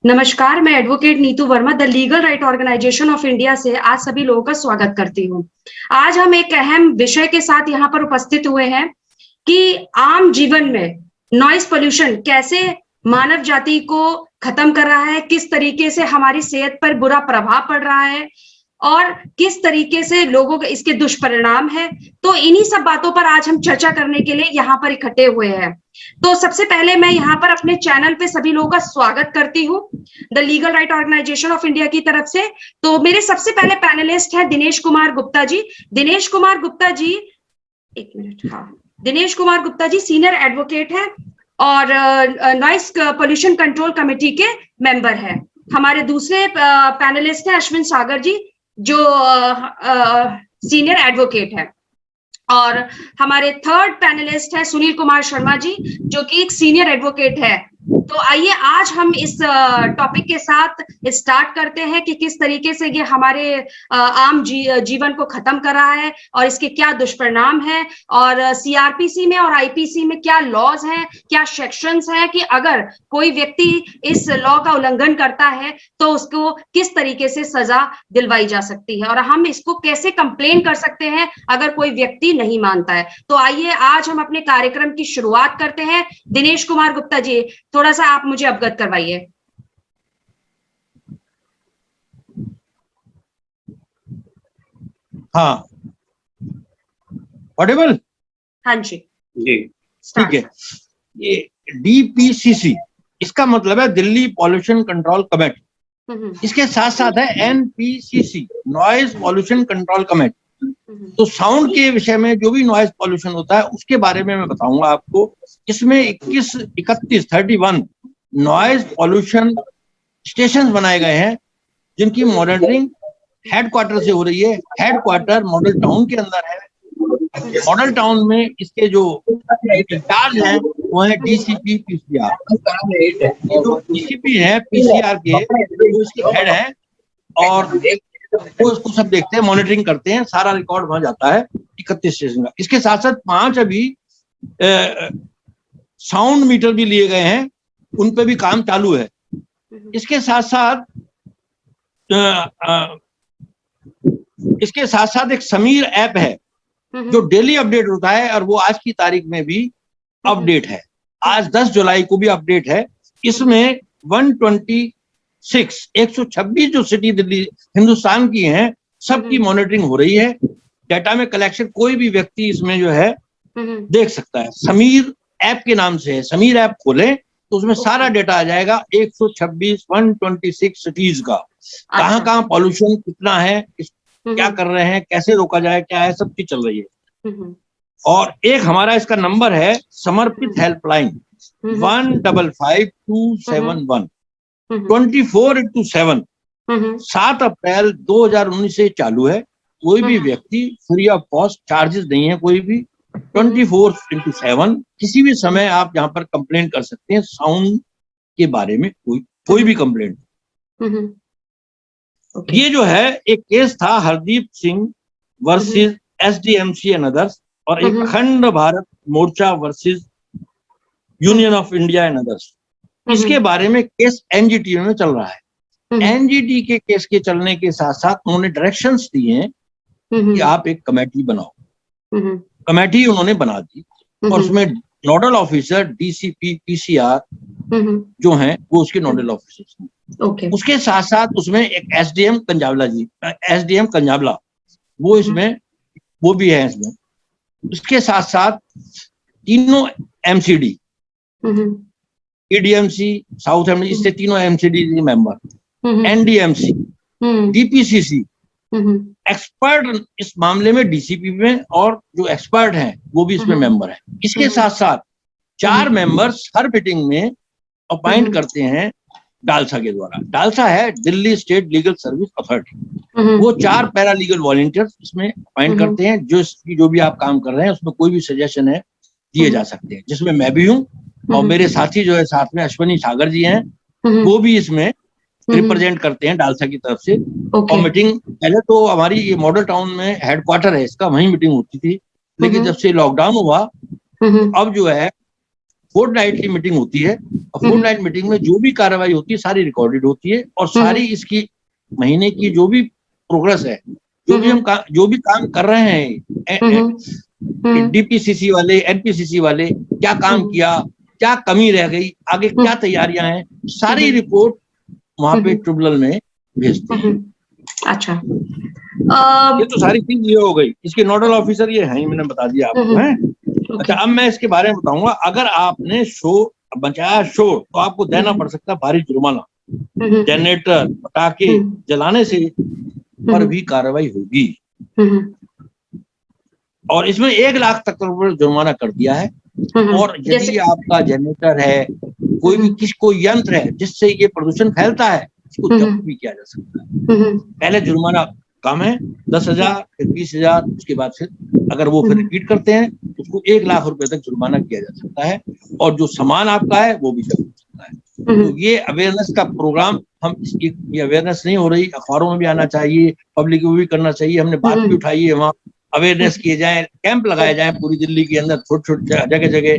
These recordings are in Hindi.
नमस्कार, मैं advocate Neetu Verma the legal right organization of India से आज सभी लोगों का स्वागत करती हूँ। आज हम एक अहम विषय के साथ यहाँ पर उपस्थित हुए हैं कि आम जीवन में नॉइस पोल्यूशन कैसे मानव जाति को खत्म कर रहा है, किस तरीके से हमारी सेहत पर बुरा प्रभाव पड़ रहा है और किस तरीके से लोगों के इसके दुष्परिणाम है। तो इन्हीं सब बातों पर आज हम चर्चा करने के लिए यहाँ पर इकट्ठे हुए हैं। तो सबसे पहले मैं यहाँ पर अपने चैनल पे सभी लोगों का स्वागत करती हूँ the legal right organization of India की तरफ से। तो मेरे सबसे पहले पैनलिस्ट है दिनेश कुमार गुप्ता जी। दिनेश कुमार गुप्ता जी, एक मिनट, हाँ, दिनेश कुमार गुप्ता जी सीनियर एडवोकेट है और नॉइस पोल्यूशन कंट्रोल कमेटी के मेंबर है। हमारे दूसरे पैनलिस्ट है अश्विन सागर जी, जो सीनियर एडवोकेट है। और हमारे थर्ड पैनलिस्ट है सुनील कुमार शर्मा जी, जो कि एक सीनियर एडवोकेट है। तो आइए आज हम इस टॉपिक के साथ स्टार्ट करते हैं कि किस तरीके से ये हमारे आम जीवन को खत्म कर रहा है और इसके क्या दुष्परिणाम है, और सीआरपीसी में और आईपीसी में क्या लॉज हैं, क्या सेक्शंस हैं कि अगर कोई व्यक्ति इस लॉ का उल्लंघन करता है तो उसको किस तरीके से सजा दिलवाई जा सकती है और हम इसको कैसे कंप्लेन कर सकते हैं अगर कोई व्यक्ति नहीं मानता है। तो आइए आज हम अपने कार्यक्रम की शुरुआत करते हैं। दिनेश कुमार गुप्ता जी, थोड़ा सा आप मुझे अवगत करवाइए। हाँ, ऑडिबल? हाँ जी जी, ठीक है। ये डीपीसीसी, इसका मतलब है दिल्ली पॉल्यूशन कंट्रोल कमेटी। इसके साथ साथ है NPCC, noise pollution control committee. तो साउंड के विषय में जो भी नॉइज पॉल्यूशन होता है उसके बारे में मैं बताऊंगा आपको। इसमें 31 नॉइज पॉल्यूशन स्टेशन बनाए गए हैं जिनकी मॉनिटरिंग हेडक्वार्टर से हो रही है। हेडक्वार्टर मॉडल टाउन के अंदर है। मॉडल टाउन में इसके जो इंचार्ज हैं वो है डीसीपी पीसीआर। जो डीसीपी है पीसीआर के, वो इसके हेड है और वो इसको सब देखते हैं, मॉनिटरिंग करते हैं, सारा रिकॉर्ड वहां जाता है 31 स्टेशन का। इसके साथ साथ 5 अभी साउंड मीटर भी लिए गए हैं, उन पे भी काम चालू है। इसके साथ साथ एक समीर ऐप है जो डेली अपडेट होता है और वो आज की तारीख में भी अपडेट है। आज 10 जुलाई को भी अपडेट है। इसमें 126 जो सिटी दिल्ली हिंदुस्तान की हैं सबकी मॉनिटरिंग हो रही है। डाटा में कलेक्शन कोई भी व्यक्ति इसमें जो है देख सकता है। समीर ऐप के नाम से है। समीर ऐप खोलें तो उसमें सारा डेटा आ जाएगा 126 सिटीज का, कहाँ पॉल्यूशन कितना है, क्या कर रहे हैं, कैसे रोका जाए, क्या है, सब चीज चल रही है। और एक हमारा इसका नंबर है समर्पित हेल्पलाइन 155271 24x7। 7 अप्रैल 2019 से चालू है। कोई भी व्यक्ति फ्री ऑफ कॉस्ट, चार्जेस नहीं है कोई भी। 24x7 किसी भी समय आप यहाँ पर कंप्लेंट कर सकते हैं साउंड के बारे में, कोई भी कंप्लेंट। ये जो है एक केस था Hardeep Singh versus SDMC and others, और एक Akhand Bharat Morcha versus union of India and others. इसके बारे में केस एनजीटी में चल रहा है। एनजीटी के केस के चलने के साथ साथ उन्होंने डायरेक्शंस दिए हैं कि आप एक कमेटी बनाओ। कमेटी उन्होंने बना दी और उसमें नोडल ऑफिसर डीसीपी पीसीआर जो हैं वो उसके नोडल ऑफिसर्स हैं। उसके साथ साथ उसमें एक एसडीएम कंजाबला वो इसमें वो भी है इसमें। उसके साथ साथ तीनों एमसीडी, ईडीएमसी, साउथ एमडी, इससे तीनों MCD member, NDMC, DPCC, expert इस मामले में डीसीपी में, और जो एक्सपर्ट हैं वो भी इसमें मेंबर है। इसके साथ साथ 4 मेंबर्स हर मीटिंग में अपॉइंट करते हैं डालसा के द्वारा। डालसा है Delhi state legal service authority. वो 4 पैरा लीगल वॉलंटियर्स इसमें अपॉइंट करते हैं। जो भी आप काम कर रहे हैं उसमें कोई भी सजेशन है दिए जा सकते हैं, जिसमें मैं भी हूँ और मेरे साथी जो है साथ में अश्विनी सागर जी हैं, वो भी इसमें रिप्रेजेंट करते हैं डालसा की तरफ से। और मीटिंग पहले तो हमारी ये मॉडल टाउन में हेडक्वार्टर है इसका, वहीं मीटिंग होती थी, लेकिन जब से लॉकडाउन हुआ अब जो है फोर्टनाइटली मीटिंग होती है, और फोर्टनाइट मीटिंग में जो भी कार्रवाई होती है सारी रिकॉर्डेड होती है, और सारी इसकी महीने की जो भी प्रोग्रेस है, जो भी काम कर रहे हैं डीपीसीसी वाले, एनपीसीसी वाले, क्या काम किया, क्या कमी रह गई, आगे क्या तैयारियां हैं, सारी रिपोर्ट वहां पे ट्रिब्यूनल में भेजते हैं। अच्छा, ये तो सारी चीज ये हो गई। इसके नोडल ऑफिसर ये हैं, मैंने बता दिया आपको है। अच्छा, अब मैं इसके बारे में बताऊंगा। अगर आपने बचाया शोर तो आपको देना पड़ सकता है भारी जुर्माना। जनरेटर, पटाखे जलाने से पर भी कार्रवाई होगी, और इसमें 1 लाख तक जुर्माना कर दिया है। और यदि आपका जनरेटर है, कोई भी कोई यंत्र है जिससे ये प्रदूषण फैलता है, इसको जब्त भी किया जा सकता है। पहले जुर्माना कम है 10,000, फिर 20,000, उसके बाद फिर अगर वो फिर रिपीट करते हैं तो उसको 1 लाख रुपए तक जुर्माना किया जा सकता है, और जो सामान आपका है वो भी जब्त हो सकता है। तो ये अवेयरनेस का प्रोग्राम, हम इसकी ये अवेयरनेस नहीं हो रही, अखबारों में भी आना चाहिए, पब्लिक में भी करना चाहिए। हमने बात भी उठाई है, वहाँ अवेयरनेस किए जाए, कैंप लगाए जाए पूरी दिल्ली के अंदर, छोटे-छोटे जगह जगह,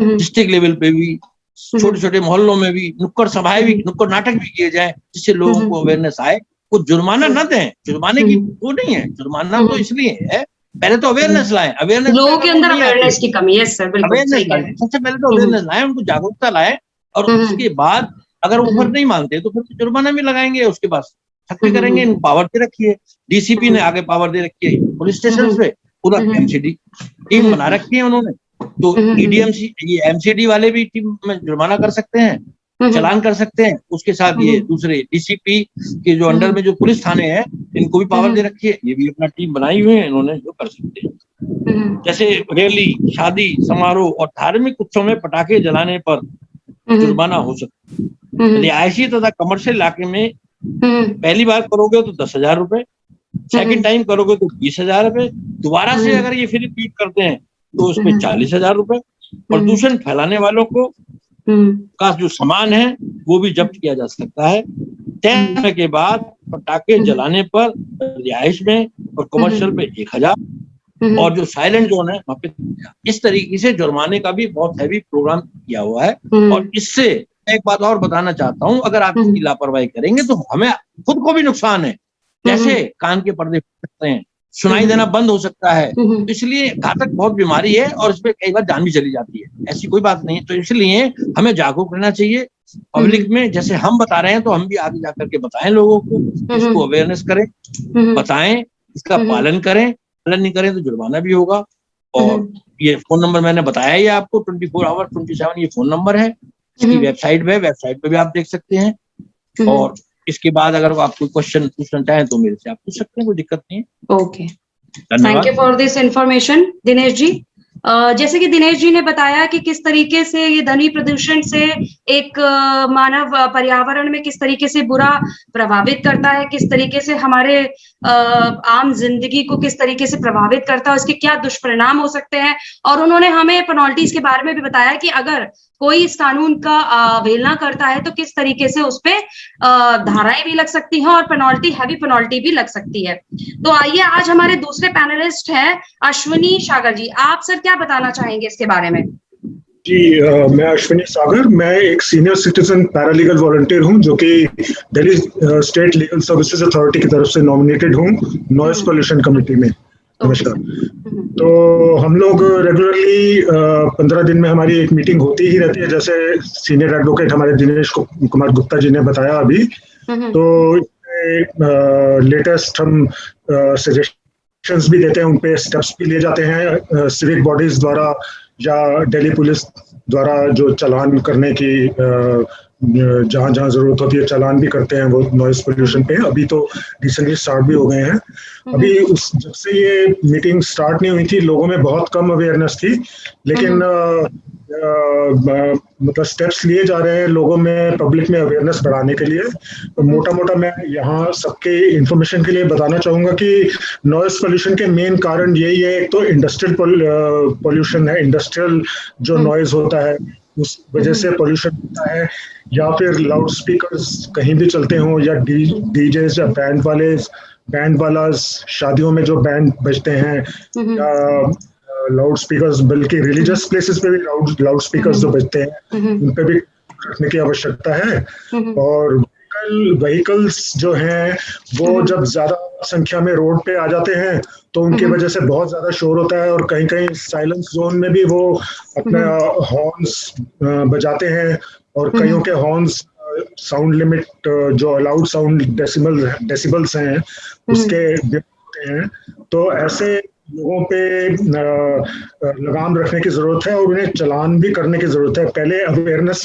डिस्ट्रिक्ट लेवल पे भी, छोटे-छोटे मोहल्लों में भी, नुक्कड़ सभाएं भी, नुक्कड़ नाटक भी किए जाए, जिससे लोगों को अवेयरनेस आए। कुछ जुर्माना न दें, जुर्माने की वो नहीं है, जुर्माना तो इसलिए है, पहले तो अवेयरनेस लाएं। अवेयरनेस लोगों के अंदर अवेयरनेस की कमी है सर, बिल्कुल सही कह रहे हैं। सबसे पहले तो अवेयरनेस लाएं, उनको जागरूकता लाएं, और उसके बाद अगर वो फिर नहीं मानते तो फिर जुर्माना भी लगाएंगे, उसके बाद सख्ती करेंगे। इनको पावर दे रखी है, डीसीपी ने आगे पावर दे रखी है, पुलिस स्टेशन पे पूरा एमसीडी टीम बना रखी है उन्होंने, तो ईडीएमसी, ये एमसीडी वाले भी टीम में जुर्माना कर सकते हैं, चलान कर सकते हैं। उसके साथ ये दूसरे डीसीपी के जो अंडर में जो पुलिस थाने हैं, इनको भी पावर दे रखी है, ये भी अपना टीम बनाई हुई है इन्होंने, जो कर सकते हैं। जैसे रैली, शादी समारोह और धार्मिक उत्सव में पटाखे जलाने पर जुर्माना हो सकता है। रिहायशी तथा कमर्शियल इलाके में पहली बार करोगे तो 10,000 रुपए, सेकंड टाइम करोगे तो 20,000 रुपए, दोबारा से अगर ये फिर रिपीट करते हैं तो उसमें 40,000 रुपए। प्रदूषण फैलाने वालों को का जो सामान है वो भी जब्त किया जा सकता है। तय समय के बाद पटाखे जलाने पर रिहाइश में और कमर्शियल पे 1,000, और जो साइलेंट जोन है वहां पे। इस तरीके से जुर्माने का भी बहुत हैवी प्रोग्राम किया हुआ है। और इससे एक बात और बताना चाहता हूँ, अगर आप इसकी लापरवाही करेंगे तो हमें खुद को भी नुकसान है। जैसे कान के पर्दे फट सकते हैं, सुनाई देना बंद हो सकता है, तो इसलिए घातक बहुत बीमारी है, और इसमें कई बार जान भी चली जाती है, ऐसी कोई बात नहीं है। तो इसलिए हमें जागरूक रहना चाहिए पब्लिक में, जैसे हम बता रहे हैं तो हम भी आगे जाकर के बताएं लोगों को, इसको अवेयरनेस करें, बताएं, इसका पालन करें। पालन नहीं करें तो जुर्माना भी होगा। और ये फोन नंबर मैंने बताया ही आपको, 24/7 ये फोन नंबर है। इसकी वेबसाइट पे भी आप देख सकते हैं। और इसके बाद अगर आप कोई क्वेश्चन पूछना चाहें तो मेरे से आप पूछ सकते हैं, कोई दिक्कत नहीं है। Okay, thank you for this information Dinesh ji. जैसे कि दिनेश जी ने बताया कि किस तरीके से ये ध्वनि प्रदूषण से एक मानव पर्यावरण में किस तरीके से बुरा प्रभावित करता है, किस तरीके से हमारे आम जिंदगी को किस तरीके से प्रभावित करता है, उसके क्या दुष्परिणाम हो सकते हैं। और उन्होंने हमें पेनल्टीज के बारे में भी बताया कि अगर कोई इस कानून का अवहेलना करता है तो किस तरीके से उस पे धाराएं भी लग सकती हैं और हैवी पेनल्टी भी लग सकती है। तो आइए, आज हमारे दूसरे पैनलिस्ट हैं अश्विनी सागर जी। आप सर क्या बताना चाहेंगे इसके बारे में? जी, मैं अश्विनी सागर, मैं एक सीनियर सिटीजन पैरालीगल वॉलंटियर हूं, जो कि Delhi state legal services authority की तरफ से नॉमिनेटेड हूं नॉइज पोल्यूशन कमेटी में। नमस्कार। तो हम लोग रेगुलरली 15 दिन में हमारी एक मीटिंग होती ही रहती है, जैसे सीनियर एडवोकेट हमारे दिनेश कुमार गुप्ता जी ने बताया अभी। तो लेटेस्ट हम सजेशंस भी देते हैं, उन पे स्टेप्स भी लिए जाते हैं सिविक बॉडीज द्वारा या दिल्ली पुलिस द्वारा, जो चालान करने की जहाँ जहाँ जरूरत होती है चालान भी करते हैं वो नॉइज पोल्यूशन पे। अभी तो रिसेंटली स्टार्ट भी हो गए हैं। अभी जब से ये मीटिंग स्टार्ट नहीं हुई थी, लोगों में बहुत कम अवेयरनेस थी, लेकिन मतलब स्टेप्स लिए जा रहे हैं लोगों में, पब्लिक में अवेयरनेस बढ़ाने के लिए। तो मोटा मोटा मैं यहाँ सबके इंफॉर्मेशन के लिए बताना चाहूँगा कि नॉइज पोल्यूशन के मेन कारण यही है। एक तो इंडस्ट्रियल पोल्यूशन है, इंडस्ट्रियल जो नॉइज होता है उस वजह से पोल्यूशन होता है, या फिर लाउड स्पीकर्स कहीं भी चलते हों, या डीजेस या बैंड वाला शादियों में जो बैंड बजते हैं, या लाउड स्पीकर्स, बल्कि रिलीजियस प्लेसेस पे भी लाउड स्पीकर्स जो बजते हैं उन पे भी रखने की आवश्यकता है। और व्हीकल्स जो हैं वो जब ज्यादा संख्या में रोड पे आ जाते हैं तो उनकी वजह से बहुत ज्यादा शोर होता है, और कहीं कहीं साइलेंस जोन में भी वो अपना हॉर्न्स बजाते हैं, और कईयों के हॉर्न्स साउंड लिमिट जो अलाउड साउंड डेसिबल्स हैं उसके होते हैं। तो ऐसे लोगों पे लगाम रखने की जरूरत है और उन्हें चालान भी करने की जरूरत है। पहले अवेयरनेस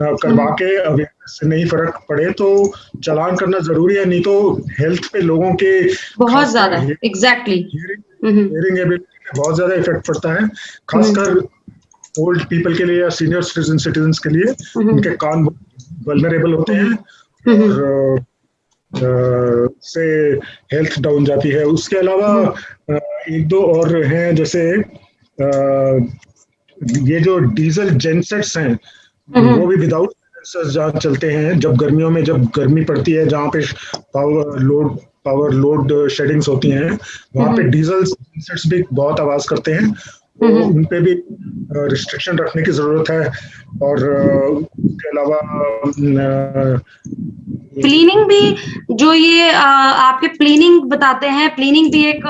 करवा के अवेयरनेस से नहीं फर्क पड़े तो चालान करना जरूरी है, नहीं तो हेल्थ पे लोगों के बहुत ज्यादा एग्जैक्टली हियरिंग एबिलिटी पे बहुत ज्यादा इफेक्ट पड़ता है, खासकर ओल्ड पीपल के लिए या सीनियर सिटीजन्स के लिए। उनके कान वल्नरेबल होते हैं और से हेल्थ डाउन जाती है। उसके अलावा एक दो और हैं, जैसे ये जो डीजल जेनसेट्स हैं वो भी विदाउट जहाँ चलते हैं, जब गर्मियों में जब गर्मी पड़ती है, जहाँ पे पावर लोड शेडिंग्स होती हैं, वहाँ पे डीजल जेनसेट्स भी बहुत आवाज करते हैं, तो उन पे भी रिस्ट्रिक्शन रखने की जरूरत है। और उसके अलावा प्लीनिंग भी, जो ये आपके प्लीनिंग बताते हैं, प्लीनिंग भी एक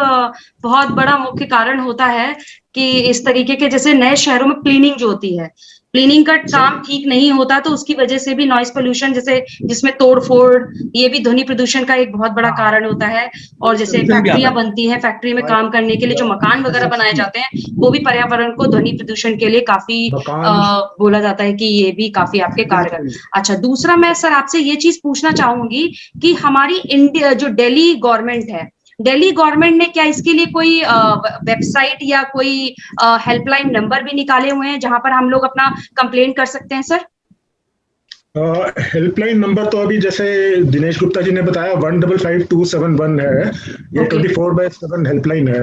बहुत बड़ा मुख्य कारण होता है कि इस तरीके के जैसे नए शहरों में प्लीनिंग जो होती है, प्लीनिंग का काम ठीक नहीं होता तो उसकी वजह से भी नॉइस पोल्यूशन, जैसे जिसमें तोड़ फोड़, ये भी ध्वनि प्रदूषण का एक बहुत बड़ा कारण होता है। और जैसे फैक्ट्रियां बनती हैं, फैक्ट्री में काम करने के लिए जो मकान वगैरह बनाए जाते हैं वो भी पर्यावरण को ध्वनि प्रदूषण के लिए काफी बोला जाता है कि ये भी काफी आपके कारगर। अच्छा, दूसरा मैं सर आपसे ये चीज पूछना चाहूंगी कि हमारी इंडिया जो दिल्ली गवर्नमेंट है, दिल्ली गवर्नमेंट ने क्या इसके लिए कोई वेबसाइट या कोई हेल्पलाइन नंबर भी निकाले हुए हैं जहां पर हम लोग अपना कंप्लेंट कर सकते हैं सर? हेल्पलाइन नंबर तो अभी जैसे दिनेश गुप्ता जी ने बताया 155271 है, ये 24/7 हेल्पलाइन है।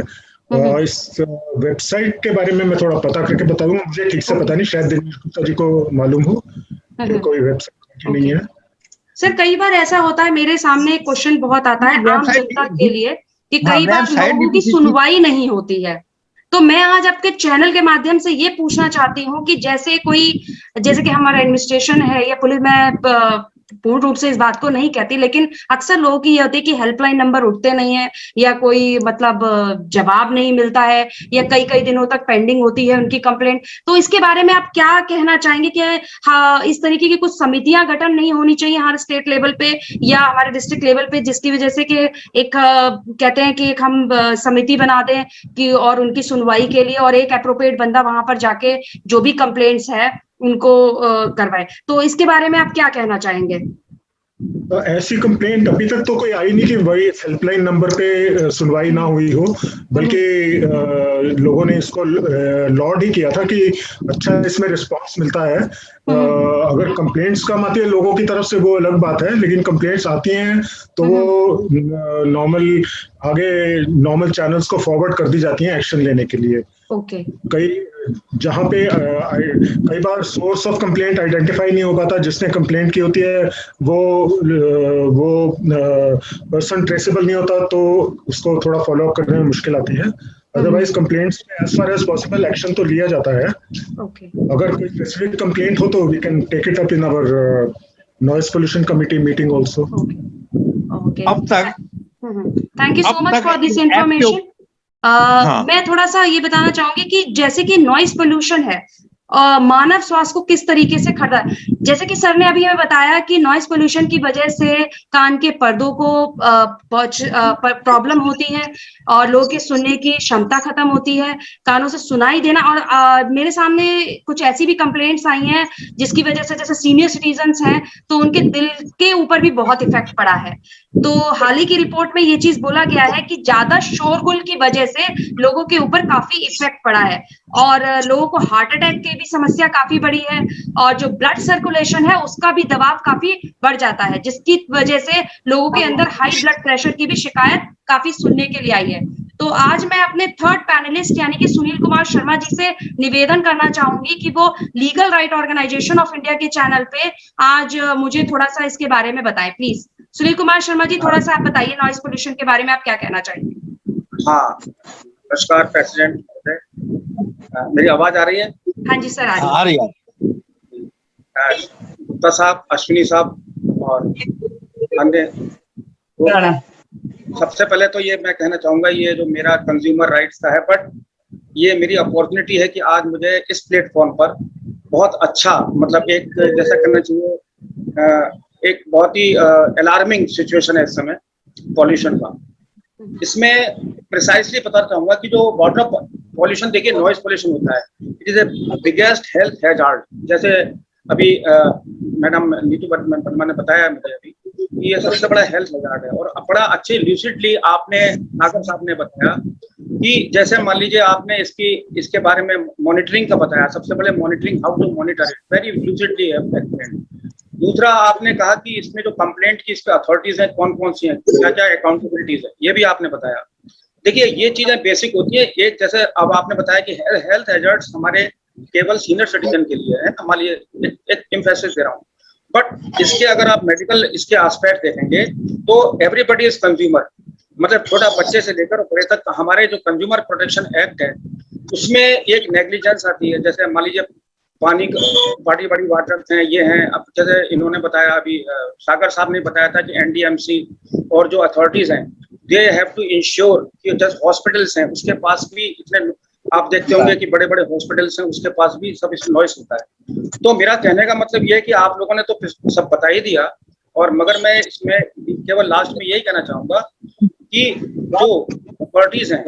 इस वेबसाइट के बारे में मैं थोड़ा पता करके बताऊंगा, मुझे ठीक से पता नहीं, शायद दिनेश गुप्ता जी को मालूम हो कि कोई वेबसाइट नहीं है। सर कई बार ऐसा होता है, मेरे सामने एक क्वेश्चन बहुत आता है आम जनता के लिए कि कई बार लोगों की सुनवाई नहीं होती है, तो मैं आज आपके चैनल के माध्यम से ये पूछना चाहती हूँ कि जैसे कि हमारा एडमिनिस्ट्रेशन है या पुलिस, मैं पूर्ण रूप से इस बात को नहीं कहती, लेकिन अक्सर लोगों की ये होती है कि हेल्पलाइन नंबर उठते नहीं है या कोई मतलब जवाब नहीं मिलता है या कई दिनों तक पेंडिंग होती है उनकी कंप्लेंट। तो इसके बारे में आप क्या कहना चाहेंगे कि हाँ, इस तरीके की कुछ समितियां गठन नहीं होनी चाहिए हमारे स्टेट लेवल पे या हमारे डिस्ट्रिक्ट लेवल पे, जिसकी वजह से कि एक कहते हैं कि एक हम समिति बना दें कि और उनकी सुनवाई के लिए, और एक एप्रोप्रिएट बंदा वहां पर जाके जो भी कंप्लेंट्स है उनको करवाए। तो इसके बारे में आप क्या कहना चाहेंगे? ऐसी कंप्लेंट अभी तक तो कोई आई नहीं कि वही हेल्पलाइन नंबर पे सुनवाई ना हुई हो, बल्कि लोगों ने इसको लॉर्ड ही किया था कि अच्छा इसमें रिस्पांस मिलता है। अगर कंप्लेंट्स कम आती है लोगों की तरफ से वो अलग बात है, लेकिन कंप्लेंट्स आती हैं तो वो नॉर्मल चैनल्स को फॉरवर्ड कर दी जाती हैं एक्शन लेने के लिए। जहाँ पे कई बार सोर्स ऑफ कंप्लेंट आइडेंटिफाई नहीं हो पाता, जिसने कंप्लेंट की होती है वो पर्सन ट्रेसेबल नहीं होता, तो उसको थोड़ा फॉलो अप करने में मुश्किल आती है। अदरवाइज कंप्लेंट्स में as far as possible action तो लिया जाता है। अगर कोई स्पेसिफिक कंप्लेंट हो तो we can take it up in our noise pollution committee meeting also. अब तक thank you so much for this information. मैं थोड़ा सा ये बताना चाहूंगी कि जैसे कि नॉइज पोल्यूशन है, मानव स्वास्थ्य को किस तरीके से खतरा है। जैसे कि सर ने अभी हमें बताया कि नॉइज पोल्यूशन की वजह से कान के पर्दों को प्रॉब्लम होती है और लोगों के सुनने की क्षमता खत्म होती है, कानों से सुनाई देना। और मेरे सामने कुछ ऐसी भी कंप्लेंट्स आई हैं जिसकी वजह से, जैसे सीनियर सिटीजन्स हैं तो उनके दिल के ऊपर भी बहुत इफेक्ट पड़ा है। तो हाल ही की रिपोर्ट में ये चीज बोला गया है कि ज्यादा शोरगुल की वजह से लोगों के ऊपर काफी इफेक्ट पड़ा है और लोगों को हार्ट अटैक की भी समस्या काफी बड़ी है, और जो ब्लड सर्कुलेशन है उसका भी दबाव काफी बढ़ जाता है, जिसकी वजह से लोगों के अंदर हाई ब्लड प्रेशर की भी शिकायत काफी सुनने के लिए आई है। तो आज मैं अपने थर्ड पैनलिस्ट यानी कि सुनील कुमार शर्मा जी से निवेदन करना चाहूंगी कि वो legal right organization of India के चैनल पे आज मुझे थोड़ा सा इसके बारे में बताएं प्लीज। सुनील कुमार शर्मा जी, थोड़ा सा आप बताइए नॉइज पोल्यूशन के बारे में आप क्या कहना चाहेंगे? हाँ, नमस्कार प्रेसिडेंट महोदय, मेरी आवाज आ रही है? हाँ जी सर, आ रही है। गुप्ता साहब, अश्विनी साहब और अन्य, सबसे पहले तो ये मैं कहना चाहूंगा, ये जो मेरा कंज्यूमर राइट्स का है, बट ये मेरी अपॉर्चुनिटी है कि आज मुझे इस प्लेटफॉर्म पर बहुत अच्छा, मतलब एक जैसा करना चाहिए, एक बहुत ही अलार्मिंग सिचुएशन है इस समय पॉल्यूशन का। इसमें प्रिसाइसली पता चाहूंगा कि जो वाटर पॉल्यूशन, देखिए नॉइज पॉल्यूशन होता है, it is a biggest health hazard. जैसे अभी मैडम नीतू वर्मा ने बताया मुझे अभी कि ये सबसे बड़ा हेल्थ हैजार्ड है, और बड़ा अच्छे ल्यूसिडली आपने, नागर साहब ने बताया कि जैसे मान लीजिए आपने इसके बारे में मॉनिटरिंग का बताया, सबसे पहले monitoring, how to monitor it, very lucidly explained. दूसरा आपने कहा कि इसमें जो कंप्लेंट की इसके अथॉरिटीज हैं कौन कौन सी हैं, क्या क्या अकाउंटेबिलिटीज है, ये भी आपने बताया। देखिए ये चीजें बेसिक होती है। एक जैसे अब आपने बताया कि हेल्थ हैजर्ड्स हमारे केवल सीनियर सिटीजन के लिए है, हमारे लिए एक एम्फेसिस दे रहा हूँ, बट इसके अगर आप मेडिकल इसके एस्पेक्ट देखेंगे तो एवरीबडी इज कंज्यूमर, मतलब छोटा बच्चे से लेकर बड़े तक। हमारे जो कंज्यूमर प्रोटेक्शन एक्ट है उसमें एक नेग्लिजेंस आती है, जैसे मान लीजिए पानी, बड़ी बड़ी वाटर हैं, ये हैं। अब जैसे इन्होंने बताया अभी, सागर साहब ने बताया था कि एनडीएमसी और जो अथॉरिटीज हैं दे हैव टू इंश्योर कि जस्ट हॉस्पिटल्स हैं उसके पास भी इतने, आप देखते होंगे कि बड़े बड़े हॉस्पिटल्स हैं उसके पास भी सब इस नॉइस होता है। तो मेरा कहने का मतलब ये है कि आप लोगों ने तो सब बता ही दिया, और मगर मैं इसमें केवल लास्ट में यही कहना चाहूंगा कि जो अथॉरिटीज हैं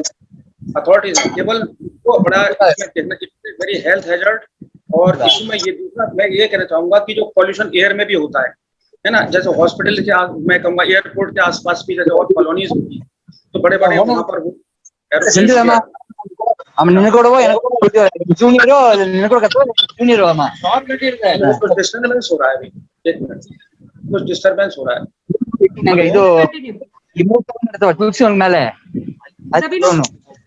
केवल वो बड़ा वेरी हेल्थ हैजर्ड। और इसमें ये दूसरा मैं ये कहना चाहूंगा कि जो पॉल्यूशन एयर में भी होता है ना, जैसे हॉस्पिटल के, मैं कहूँगा एयरपोर्ट के आसपास भी जैसे और कॉलोनीज होती है, तो बड़े बड़े वहाँ पर डिस्टर्बेंस हो रहा है अभी, एक मिनट, कुछ डिस्टर्बेंस हो रहा है।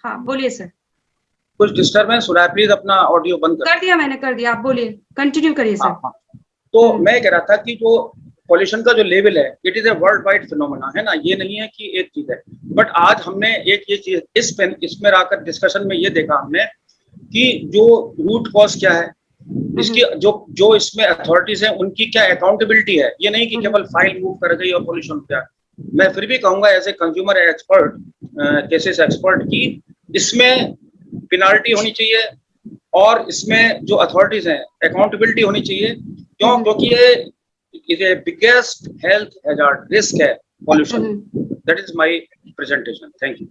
हाँ बोलिए सर, कुछ डिस्टर्बेंस हो रहा है, प्लीज अपना ऑडियो बंद कर दिया मैंने, कर दिया, आप बोलिए, कंटिन्यू करिए सर। तो मैं कह रहा था कि जो पॉल्यूशन का जो लेवल है, it is a world wide phenomena, है ना, ये नहीं है कि एक चीज है। बट आज हमने एक ये चीज इसमें आकर डिस्कशन में ये देखा हमने कि जो रूट कॉज क्या है, इसकी जो इसमें अथॉरिटीज हैं उनकी क्या अकाउंटेबिलिटी है। ये नहीं कि केवल फाइल मूव कर गई और पॉल्यूशन हो गया। मैं फिर भी कहूंगा as a consumer expert, cases expert, की इसमें पेनाल्टी होनी चाहिए और इसमें जो अथॉरिटीज हैं अकाउंटेबिलिटी होनी चाहिए। क्यों? क्योंकि ये बिगेस्ट हेल्थ हैजार्ड रिस्क है pollution. That is my presentation. Thank you.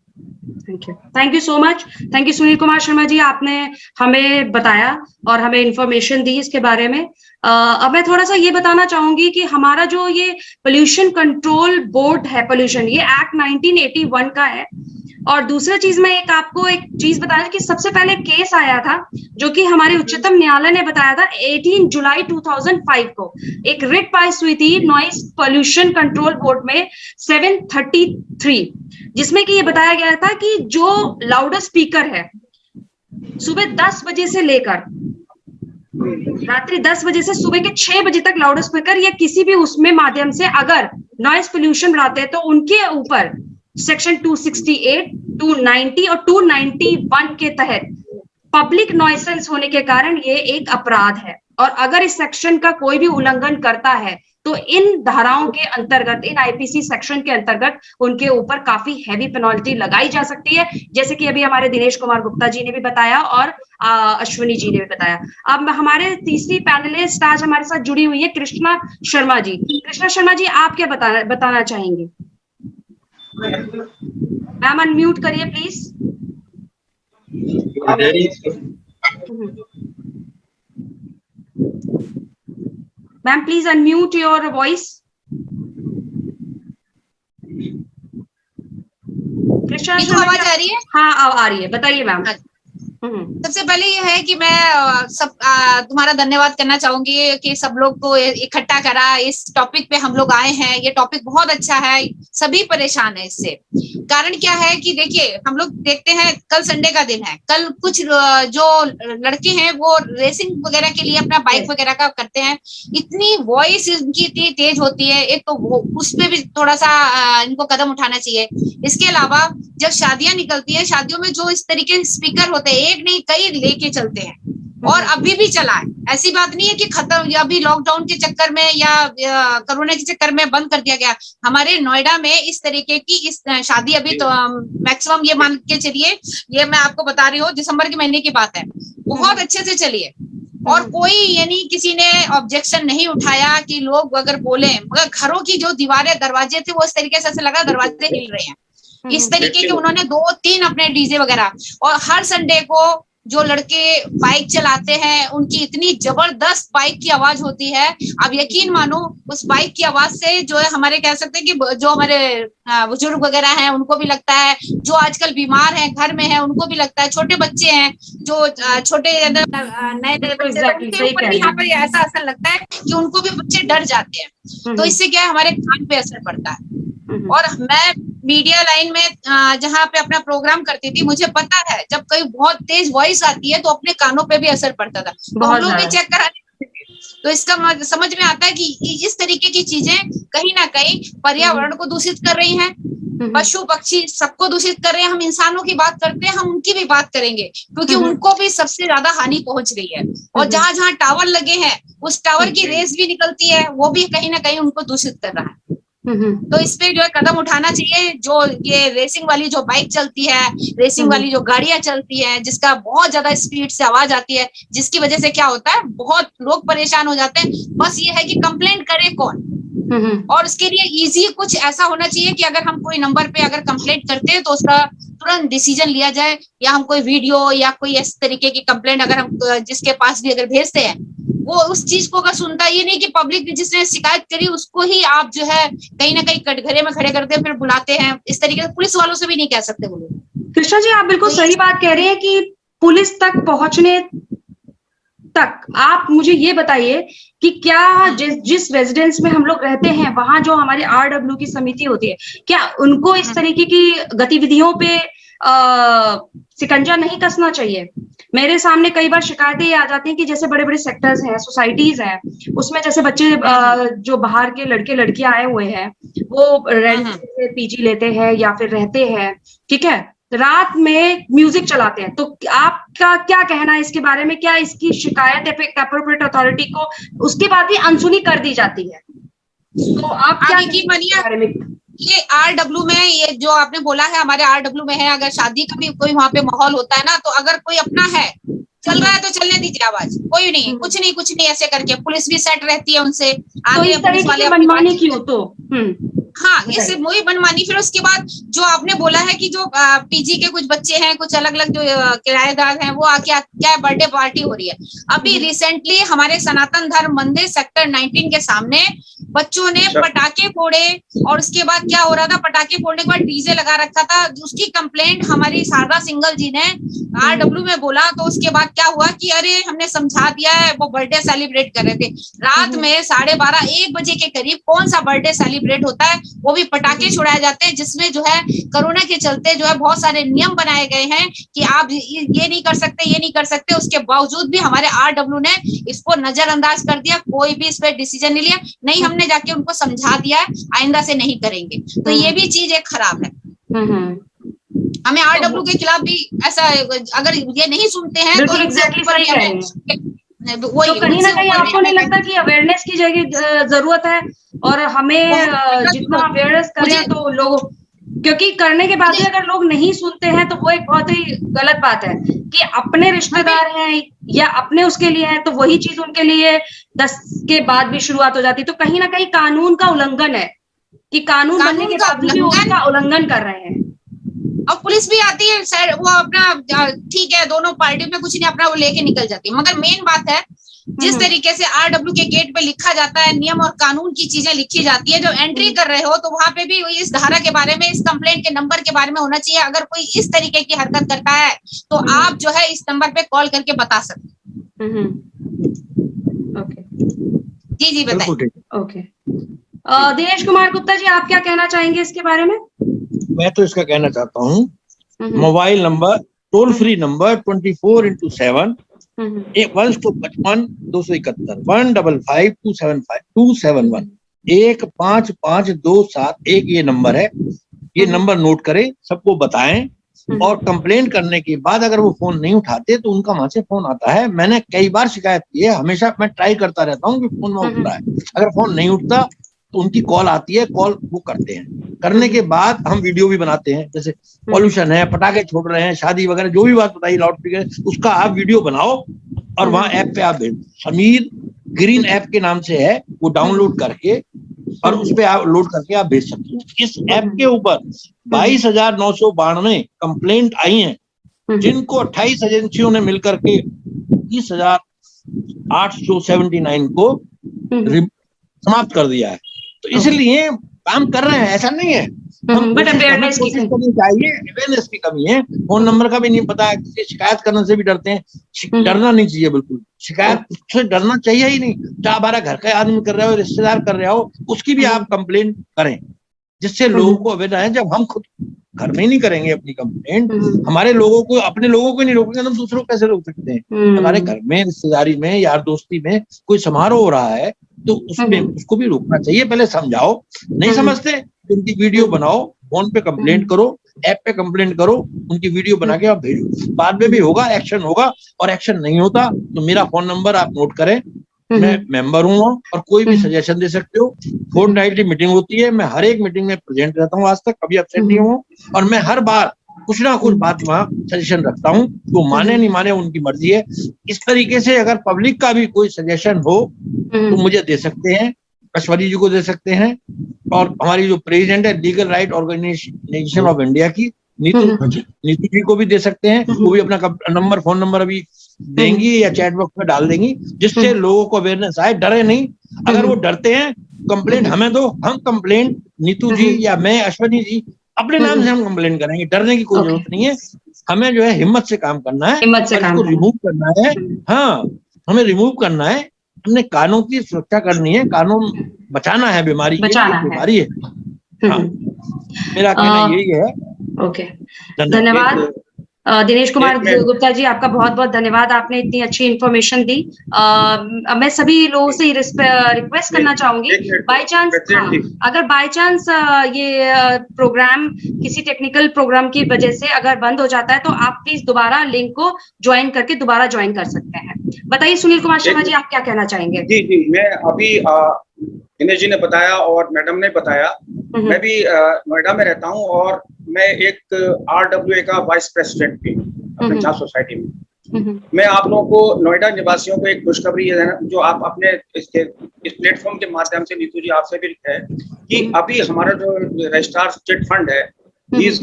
Thank you so much. Thank you Sunil Kumar Sharma ji, आपने हमें बताया और हमें इंफॉर्मेशन दी इसके बारे में। अब मैं थोड़ा सा ये बताना चाहूंगी कि हमारा जो ये पोल्यूशन कंट्रोल बोर्ड है, पोल्यूशन, ये एक्ट 1981 का है। और दूसरा चीज मैं आपको एक चीज बताया कि सबसे पहले केस आया था जो कि हमारे उच्चतम न्यायालय ने बताया था 18 जुलाई 2005 को, एक रिट पास हुई थी नॉइस पोल्यूशन कंट्रोल बोर्ड में 733, जिसमें कि ये बताया गया था कि जो लाउडर स्पीकर है सुबह 10 बजे से लेकर रात्रि 10 बजे से सुबह के 6 बजे तक लाउडर स्पीकर या किसी भी उसमें माध्यम से अगर नॉइस पोल्यूशन बढ़ाते हैं तो उनके ऊपर सेक्शन 268, 290 और 291 के तहत पब्लिक नॉइसेंस होने के कारण ये एक अपराध है। और अगर इस सेक्शन का कोई भी उल्लंघन करता है तो इन धाराओं के अंतर्गत, इन आईपीसी सेक्शन के अंतर्गत उनके ऊपर काफी हैवी पेनल्टी लगाई जा सकती है, जैसे कि अभी हमारे दिनेश कुमार गुप्ता जी ने भी बताया और अश्विनी जी ने भी बताया। अब हमारे तीसरी पैनलिस्ट आज हमारे साथ जुड़ी हुई है कृष्णा शर्मा जी। कृष्णा शर्मा जी, आप क्या बताना चाहेंगे? मैम अनम्यूट करिए please. Ma'am please unmute your voice. Krishna Sharma, आवाज आ रही है? हाँ आ रही है, बताइए मैम। सबसे पहले ये है कि मैं तुम्हारा धन्यवाद करना चाहूंगी कि सब लोग को इकट्ठा करा, इस टॉपिक पे हम लोग आए हैं। ये टॉपिक बहुत अच्छा है, सभी परेशान है इससे। कारण क्या है कि देखिए, हम लोग देखते हैं कल संडे का दिन है, कल कुछ जो लड़के हैं वो रेसिंग वगैरह के लिए अपना बाइक वगैरह का करते हैं, इतनी वॉइस इनकी इतनी तेज होती है, एक तो वो उस पे भी थोड़ा सा इनको कदम उठाना चाहिए। इसके अलावा जब शादियां निकलती है, शादियों में जो इस तरीके के स्पीकर होते हैं, एक नहीं कई लेके चलते हैं और अभी भी चला है। ऐसी बात नहीं है कि खत्म या अभी लॉकडाउन के चक्कर में या कोरोना के चक्कर में बंद कर दिया गया। हमारे नोएडा में इस तरीके की इस शादी अभी तो मैक्सिमम ये मान के चलिए, ये मैं आपको बता रही हूँ दिसंबर के महीने की बात है, बहुत अच्छे से चली है और कोई यानी किसी ने ऑब्जेक्शन नहीं उठाया कि लोग अगर बोले, मगर घरों की जो दीवारें दरवाजे थे वो इस तरीके से ऐसा लगा दरवाजे हिल रहे हैं, इस तरीके के उन्होंने 2-3 अपने डीजे वगैरह। और हर संडे को जो लड़के बाइक चलाते हैं उनकी इतनी जबरदस्त बाइक की आवाज होती है, आप यकीन मानो उस बाइक की आवाज से जो है हमारे कह सकते हैं कि जो हमारे बुजुर्ग वगैरह हैं उनको भी लगता है, जो आजकल बीमार हैं घर में हैं उनको भी लगता है, छोटे बच्चे हैं जो छोटे नए बच्चे ऊपर भी यहाँ पर ऐसा असर लगता है कि उनको भी बच्चे डर जाते हैं। तो इससे क्या है हमारे कान पे असर पड़ता है। और मैं मीडिया लाइन में जहाँ पे अपना प्रोग्राम करती थी, मुझे पता है जब कहीं बहुत तेज वॉइस आती है तो अपने कानों पे भी असर पड़ता था, तो हम लोग भी चेक कराने। तो इसका समझ में आता है कि इस तरीके की चीजें कहीं ना कहीं पर्यावरण को दूषित कर रही हैं, पशु पक्षी सबको दूषित कर रहे हैं। हम इंसानों की बात करते हैं, हम उनकी भी बात करेंगे क्योंकि उनको भी सबसे ज्यादा हानि पहुंच रही है। और जहां जहां टावर लगे हैं उस टावर की रेस भी निकलती है, वो भी कहीं ना कहीं उनको दूषित कर रहा है। तो इस पे जो है कदम उठाना चाहिए। जो ये रेसिंग वाली जो बाइक चलती है, रेसिंग वाली जो गाड़ियां चलती है, जिसका बहुत ज्यादा स्पीड से आवाज आती है, जिसकी वजह से क्या होता है बहुत लोग परेशान हो जाते हैं। बस ये है कि कंप्लेंट करे कौन, और उसके लिए इजी कुछ ऐसा होना चाहिए कि अगर हम कोई नंबर पे अगर कंप्लेंट करते हैं तो उसका तुरंत डिसीजन लिया जाए, या हम कोई वीडियो या कोई इस तरीके की कंप्लेंट अगर हम जिसके पास भी अगर भेजते हैं वो उस चीज को अगर सुनता, ये नहीं कि पब्लिक जिसने शिकायत करी उसको ही आप जो है कहीं ना कहीं कटघरे में खड़े करते हैं फिर बुलाते हैं। इस तरीके से पुलिस वालों से भी नहीं कह सकते वो लोग। कृष्णा जी आप बिल्कुल सही बात कह रहे हैं कि पुलिस तक पहुंचने तक आप मुझे ये बताइए कि क्या जिस रेजिडेंस में हम लोग रहते हैं वहां जो हमारी RW की समिति होती है, क्या उनको इस तरीके की गतिविधियों पे शिकंजा नहीं कसना चाहिए? मेरे सामने कई बार शिकायतें ये आ जाती हैं कि जैसे बड़े बड़े सेक्टर्स हैं, सोसाइटीज हैं, उसमें जैसे बच्चे जो बाहर के लड़के लड़कियां आए हुए हैं वो रेंट से PG लेते हैं या फिर रहते हैं, ठीक है, रात में म्यूजिक चलाते हैं। तो आपका क्या कहना है इसके बारे में? क्या इसकी शिकायत एप्रोप्रिएट अथॉरिटी को उसके बाद भी अनसुनी कर दी जाती है? तो आप क्या बारे में? ये RW में ये जो आपने बोला है हमारे RW में है, अगर शादी का भी कोई वहां पे माहौल होता है ना, तो अगर कोई अपना है चल रहा है तो चलने दीजिए आवाज, कोई नहीं कुछ नहीं ऐसे करके पुलिस भी सेट रहती है उनसे आगे। पुलिस वाले मनमानी क्यों? तो हाँ इस वही मनमानी। फिर उसके बाद जो आपने बोला है कि जो PG के कुछ बच्चे हैं, कुछ अलग अलग जो किराएदार हैं, वो आके क्या बर्थडे पार्टी हो रही है। अभी रिसेंटली हमारे सनातन धर्म मंदिर सेक्टर 19 के सामने बच्चों ने पटाखे फोड़े और उसके बाद क्या हो रहा था, पटाखे फोड़ने के बाद डीजे लगा रखा था। उसकी कंप्लेंट हमारी शारदा सिंगल जी ने RW में बोला, तो उसके बाद क्या हुआ कि अरे हमने समझा दिया है, वो बर्थडे सेलिब्रेट कर रहे थे रात में 12:30-1 बजे के करीब। कौन सा बर्थडे सेलिब्रेट होता है, वो भी पटाखे छुड़ाए जाते हैं, जिसमें जो है कोरोना के चलते जो है बहुत सारे नियम बनाए गए हैं कि आप ये नहीं कर सकते, ये नहीं कर सकते। उसके बावजूद भी हमारे RW ने इसको नजरअंदाज कर दिया, कोई भी इस पर डिसीजन नहीं लिया। नहीं, हमने जाके उनको समझा दिया है आइंदा से नहीं करेंगे। तो ये भी चीज एक खराब है। हमें RW के खिलाफ भी ऐसा, अगर ये नहीं सुनते हैं तो तो कहीं ना कहीं आपको नहीं लगता कि अवेयरनेस की जरूरत है? और हमें जितना अवेयरनेस करें तो लोग, क्योंकि करने के बाद भी अगर लोग नहीं सुनते हैं तो वो एक बहुत ही गलत बात है कि अपने रिश्तेदार हैं या अपने उसके लिए है तो वही चीज उनके लिए 10 के बाद भी शुरुआत हो जाती है। तो कहीं ना कहीं कानून का उल्लंघन है कि कानून बनने के बाद भी उसका उल्लंघन कर रहे हैं। और पुलिस भी आती है, वो अपना ठीक है दोनों पार्टी में कुछ नहीं, अपना वो लेके निकल जाती है। मगर मेन बात है जिस तरीके से RW के गेट पे लिखा जाता है, नियम और कानून की चीजें लिखी जाती है, जो एंट्री कर रहे हो तो वहां पे भी इस धारा के बारे में, इस कंप्लेंट के नंबर के बारे में होना चाहिए। अगर कोई इस तरीके की हरकत करता है तो आप जो है इस नंबर पे कॉल करके बता सकते हैं। जी बताइए। ओके, दिनेश कुमार गुप्ता जी आप क्या कहना चाहेंगे इसके बारे में? मैं तो इसका कहना चाहता हूँ, mobile number, toll free number 24x7 155 271 155 271 15527 1 ये नंबर है। ये नंबर नोट करें, सबको बताएं और कंप्लेंट करने के बाद अगर वो फोन नहीं उठाते तो उनका वहां से फोन आता है। मैंने कई बार शिकायत की है, हमेशा मैं ट्राई करता रहता हूँ कि फोन वहां उठ रहा है। अगर फोन नहीं उठता तो उनकी कॉल आती है, कॉल वो करते हैं। करने के बाद हम वीडियो भी बनाते हैं, जैसे पॉल्यूशन है, पटाखे छोड़ रहे हैं, शादी वगैरह जो भी बात बताई, लाउड स्पीकर, उसका आप वीडियो बनाओ और वहां ऐप पे आप भेजो। समीर ग्रीन ऐप के नाम से है, वो डाउनलोड करके और उस पे आप लोड करके आप भेज सकते हैं। इस ऐप के ऊपर 22,992 कंप्लेंट आई हैं, जिनको 28 एजेंसियों ने मिलकर के 30,879 को समाप्त कर दिया है। तो इसलिए काम कर रहे हैं, ऐसा नहीं है। बट अवेयरनेस की कमी चाहिए, अवेयरनेस की कमी है। फोन नंबर का भी नहीं पता है, किसी शिकायत करने से भी डरते हैं। डरना नहीं चाहिए, बिल्कुल शिकायत से डरना चाहिए ही नहीं। चाहे हमारा घर का आदमी कर रहा हो, रिश्तेदार कर रहा हो, उसकी भी आप कंप्लेंट करें, जिससे लोगों को अवेयर है। जब हम खुद घर में ही नहीं करेंगे अपनी कंप्लेंट, हमारे लोगों को, अपने लोगों को नहीं रोकेंगे तो दूसरों को कैसे रोक सकते हैं। हमारे घर में, रिश्तेदारी में, यार दोस्ती में कोई समारोह हो रहा है तो उसमें उसको भी रोकना चाहिए। पहले समझाओ, नहीं समझते तो उनकी वीडियो बनाओ, फोन पे कंप्लेंट करो, ऐप पे कंप्लेंट करो, उनकी वीडियो बना के आप भेजो। बाद में भी होगा, एक्शन होगा। और एक्शन नहीं होता तो मेरा फोन नंबर आप नोट करें, मैं मेंबर हूँ और कोई भी सजेशन दे सकते हो। फोर्टनाइटली मीटिंग होती है, मैं हर एक मीटिंग में प्रेजेंट रहता हूँ, आज तक कभी एब्सेंट नहीं हूँ। और मैं हर बार कुछ ना कुछ बात वहाँ सजेशन रखता हूँ, तो माने नहीं माने उनकी मर्जी है। इस तरीके से अगर पब्लिक का भी कोई सजेशन हो तो मुझे दे सकते हैं, अश्वनी जी को दे सकते हैं, और हमारी जो प्रेसिडेंट है legal right organization of India की नीतू जी को भी दे सकते हैं। वो भी अपना नंबर, फोन नंबर अभी देंगी या चैट बॉक्स में डाल देंगी, जिससे लोगों को अवेयरनेस आए, डरे नहीं। अगर वो डरते हैं, कंप्लेंट हमें दो, हम कंप्लेंट नीतू जी या मैं, अश्वनी जी, अपने नाम से हम कंप्लेंट करेंगे। डरने की कोई जरूरत नहीं है। हमें जो है हिम्मत से काम करना है, इसको रिमूव करना है। हाँ, हमें रिमूव करना है, हमने कानून की सुरक्षा करनी है, कानून बचाना है, बीमारी है। हाँ, मेरा कहना यही है। ओके, धन्यवाद दिनेश कुमार गुप्ता जी, आपका बहुत बहुत धन्यवाद, आपने इतनी अच्छी इन्फॉर्मेशन दी। मैं सभी लोगों से रिक्वेस्ट करना चाहूंगी, बाय चांस अगर बाय चांस ये प्रोग्राम किसी टेक्निकल प्रोग्राम की वजह से अगर बंद हो जाता है तो आप प्लीज दोबारा लिंक को ज्वाइन करके दोबारा ज्वाइन कर सकते हैं। बताइए सुनील कुमार शर्मा जी, आप क्या कहना चाहेंगे? जी, मैं अभी दिनेश जी ने बताया और मैडम ने बताया, मैं भी नोएडा में रहता हूँ और मैं एक RWA का वाइस प्रेसिडेंट भी अपने छात्र सोसाइटी में। मैं आप लोगों को, नोएडा निवासियों को एक खुशखबरी है जो आप अपने इस प्लेटफॉर्म के माध्यम से, नीतू जी आपसे भी है कि अभी हमारा जो रजिस्ट्रार चिट फंड है, his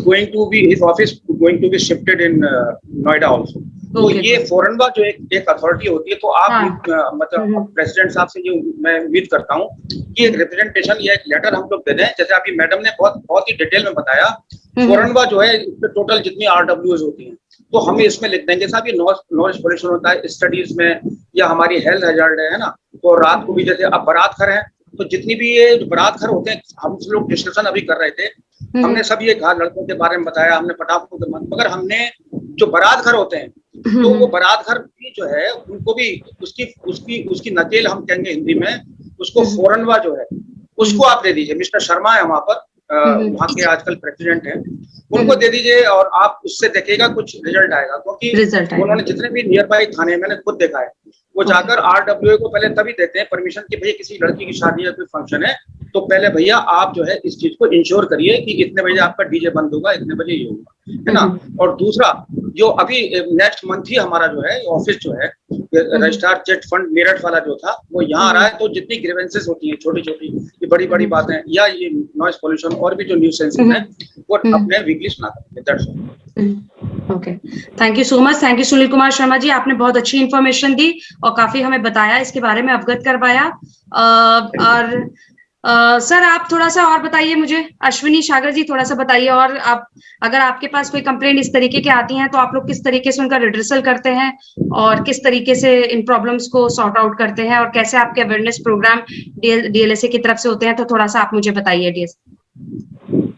office going to be shifted in Noida also. तो ये फोरनवा जो एक अथॉरिटी होती है, तो आप मतलब प्रेसिडेंट साहब से ये मैं उम्मीद करता हूँ कि एक रिप्रेजेंटेशन या एक लेटर हम लोग दे दें। जैसे अभी मैडम ने बहुत ही डिटेल में बताया, फोरनवा जो है टोटल जितनी RWAs होती हैं, तो हम इसमें लिख देंगे साहब ये नॉइज पोल्यूशन होता है स्टडीज में, या हमारी हेल्थ हैजर्ड है ना। तो रात को भी जैसे अब बारात घर है, तो जितनी भी ये बारात घर होते हैं, हम लोग डिस्कशन अभी कर रहे थे, हमने सब ये कहा, लड़कों के बारे में बताया हमने, पटाखों के, मगर हमने जो बारात घर होते हैं, तो वो बारात घर भी जो है उनको भी उसकी नकेल हम कहेंगे हिंदी में, उसको फोरनवा जो है उसको आप दे दीजिए। मिस्टर शर्मा है वहां पर, वहाँ के आजकल प्रेसिडेंट हैं, उनको दे दीजिए और आप उससे देखिएगा कुछ रिजल्ट आएगा। क्योंकि उन्होंने जितने भी नियर बाई थाने, मैंने खुद देखा है, वो जाकर RWA को पहले तभी देते हैं परमिशन कि भैया किसी लड़की की शादी या कोई फंक्शन है, तो पहले भैया आप जो है इस चीज को इंश्योर करिए कि इतने बजे आपका डीजे बंद होगा, इतने बजे ये होगा, है ना। और दूसरा, जो अभी नेक्स्ट मंथ ही हमारा जो है ऑफिस जो है रजिस्ट्रार चिट फंड मेरठ वाला जो था, वो यहाँ आ रहा है। तो जितनी ग्रीवेंसेस होती हैं, छोटी छोटी, ये बड़ी बड़ी बातें, या ये नॉइज पोल्यूशन और भी जो न्यूसेंसेस हैं, वो अपने वीकली सुना करते हैं। Okay, thank you so much, thank you Sunil Kumar Sharma ji, आपने बहुत अच्छी इन्फॉर्मेशन दी और काफी हमें बताया, इसके बारे में अवगत करवाया। और सर आप थोड़ा सा और बताइए मुझे, अश्विनी सागर जी थोड़ा सा बताइए, और आप अगर आपके पास कोई कंप्लेंट इस तरीके के आती हैं तो आप लोग किस तरीके से उनका रिड्रेसल करते हैं और किस तरीके से इन प्रॉब्लम्स को सॉर्ट आउट करते हैं, और कैसे आपके अवेयरनेस प्रोग्राम DLSA की तरफ से होते हैं, तो थोड़ा सा आप मुझे बताइए।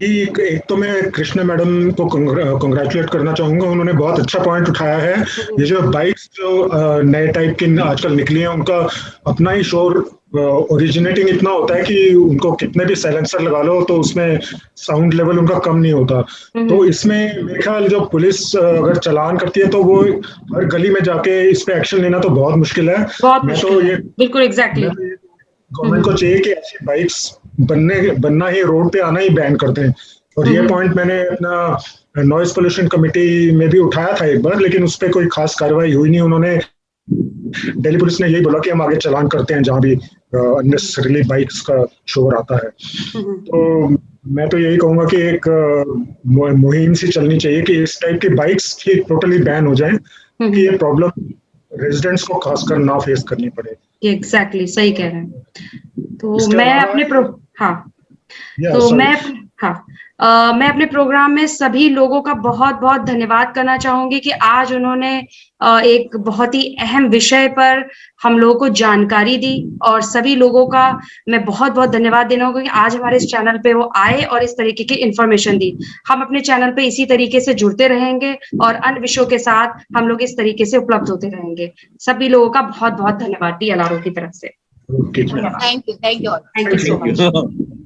एक तो मैं कृष्णा मैडम को कंग्रेचुलेट करना चाहूंगा, उन्होंने बहुत अच्छा पॉइंट उठाया है। ये जो बाइक्स जो नए टाइप की आजकल निकली हैं, उनका अपना ही शोर ओरिजिनेटिंग इतना होता है कि उनको कितने भी साइलेंसर लगा लो तो उसमें साउंड लेवल उनका कम नहीं होता। तो इसमें मेरे ख्याल जो पुलिस अगर चालान करती है तो वो हर गली में जाके इस पे एक्शन लेना तो बहुत मुश्किल है। मैं तो ये बिल्कुल एग्जैक्टली गवर्नमेंट को चाहिए कि ऐसी बाइक्स बनना ही, रोड पे आना ही बैन कर दें। और ये पॉइंट मैंने अपना नॉइज पोल्यूशन कमेटी में भी उठाया था एक बार, लेकिन उस पर कोई खास कार्रवाई हुई नहीं। उन्होंने, दिल्ली पुलिस ने यही बोला कि हम आगे चालान करते हैं जहां भी अननेसेसरीली बाइक्स का शोर आता है। तो मैं तो यही कहूंगा कि एक मुहिम सी चलनी चाहिए कि इस टाइप की बाइक्स की टोटली बैन हो जाए, कि ये प्रॉब्लम रेजिडेंट्स को खासकर ना फेस करनी पड़े। एग्जैक्टली सही कह रहे हैं। तो मैं अपने मैं अपने प्रोग्राम में सभी लोगों का बहुत बहुत धन्यवाद करना चाहूंगी कि आज उन्होंने एक बहुत ही अहम विषय पर हम लोगों को जानकारी दी, और सभी लोगों का मैं बहुत बहुत धन्यवाद देना होगा कि आज हमारे इस चैनल पे वो आए और इस तरीके की इंफॉर्मेशन दी। हम अपने चैनल पे इसी तरीके से जुड़ते रहेंगे और अन्य विषयों के साथ हम लोग इस तरीके से उपलब्ध होते रहेंगे। सभी लोगों का बहुत बहुत धन्यवाद DLRO की तरफ से। Thank you so much.